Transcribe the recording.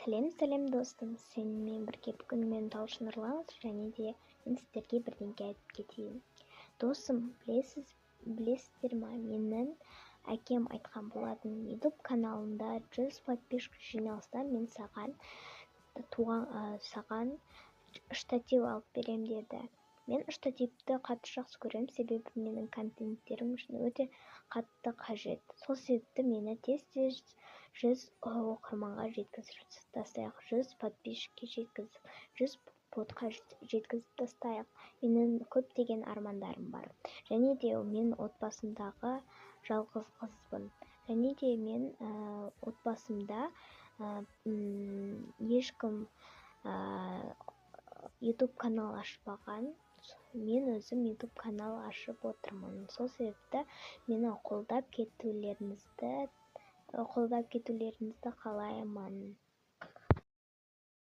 Сәлем достым, сенімен бірге бүгін мен Талшын Нұрланов және де мен сіздерге бірдеңе айтып кетейін. Досым, білесіздер ма, менің әкем айтқан болатын YouTube каналында 100 подписчик жиналса мен саған штатив алып берем деді. Мен штативті қатты жақсы көремін, себебі менің контенттерім үшін өте қатты қажет. Сол себепті мені тез 100 оқырманға жеткізіп тастайық, 100 подписчикке жеткізіп, 100 подқа жеткізіп тастайық. Менің көптеген армандарым бар. Және де мен отбасымдағы жалғыз қызбын. Және де мен отбасымда ешкім YouTube канал ашпаған. Мен өзім YouTube канал ашып отырмын. Сол себепті мені қолдап кетулеріңізді қалаймын.